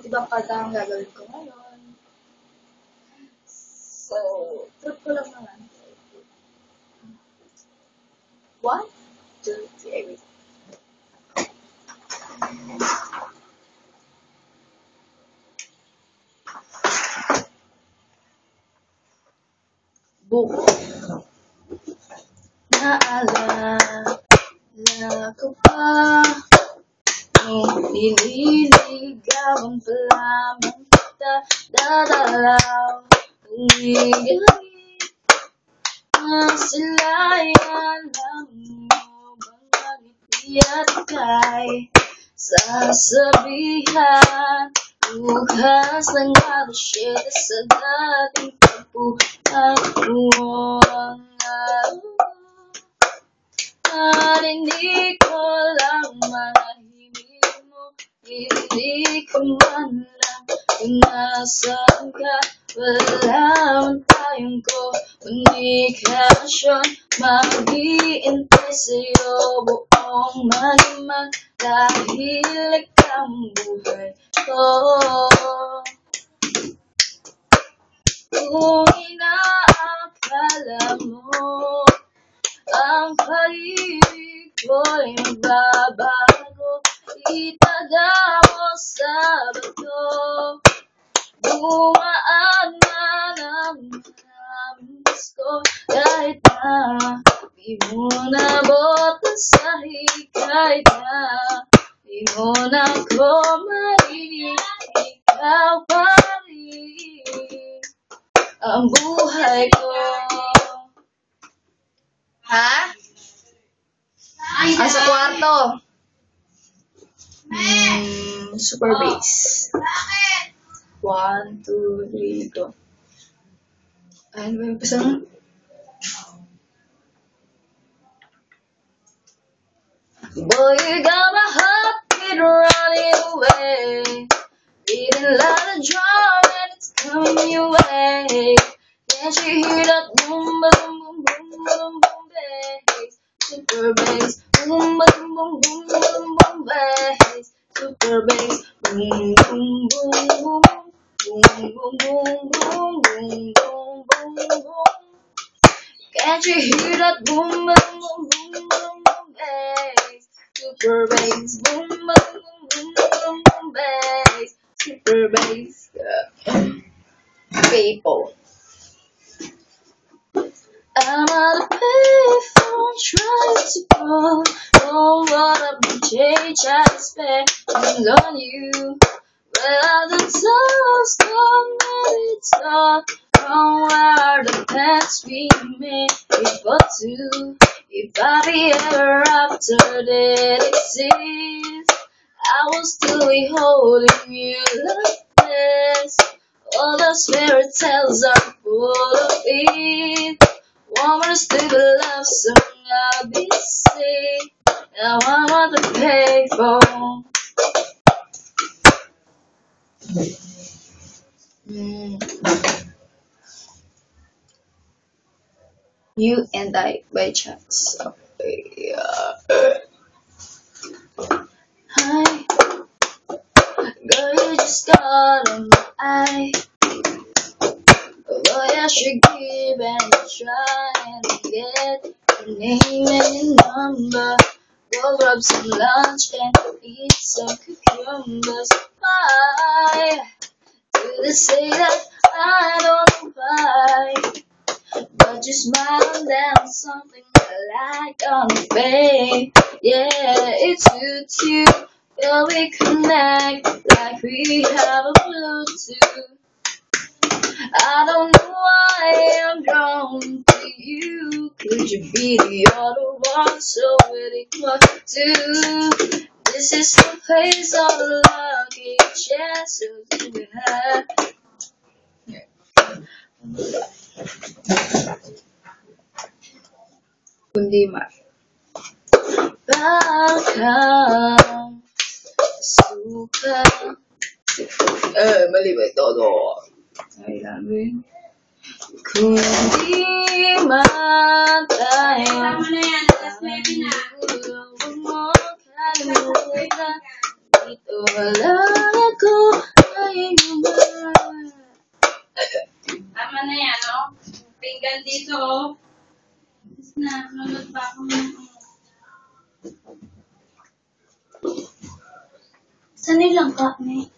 ibang kanta ang gagawin ko ngayon. So, trip ko lang naman. 1, 2, 3, wait. Buko. Naalala ko pa nung nililigawan pa lamang kita, dadalaw umigalit na silayan lang mo bang magiti at kay sasabihan bukas ng alas 7 sa dating pagpuhay mo ang narinig ko lang manahimik mo, hindi ko man lang kung nasaan ka. Wala man tayong komunikasyon, mag-iintay sa'yo buong malimang dahil ikaw ang buhay ko. Kung inaakala mo ang pag-ibig ko'y magbabago, itaga mo sa bato. Dumaan man ang maraming ko, kahit na di mo nabot ang sahig, kahit na di mo na ko marinig, ikaw pa rin ang buhay ko. Ha? Sa kwarto. Super bass. 1, 2, 3, go. Ano ba yung pasang? Boy, you got my heart beat running away. Beating like a drum and it's coming your way. Can't you hear that boom, boom, boom, boom, boom, boom, bass? Super bass, boom, boom, boom, boom, boom, boom, bass. Super bass, boom, boom, boom, boom, boom, boom, boom, boom, boom, boom, boom, boom. Can't you hear that boom, boom, boom, boom, boom, boom, bass? Super bass, boom, boom, boom, boom, boom, boom, bass. Super bass, people. I'm on a payphone trying to call. Don't wanna be changed, I expect things on you. Well, the time's come and it's all. Wrong are the plans we made before two. If I be ever after that exists, I will still be holding you like this. All those fairy tales are full of it. One more stupid love song I'll be sick. Now I'm on the payphone. You and I by chance. Hi, girl, you just got on my eye. Boy, I should give and try and get your name and your number. Go grab some lunch and eat some cucumbers. Why do they say that I don't know why? But you smile down something I like on your face. Yeah, it's good too. Will we connect like we have a Bluetooth? I don't know why I'm drawn to you. Could you be the other one so really close to? This is the place of the lucky chances we have. Kundi mar. Bakang suka. Mali ba ito? Ay, namin. Kundi man tayo. Mo kalimutan. Dito wala ako dito, oh. Tapos na, nunod pa ako ng Saan nilang ka, me?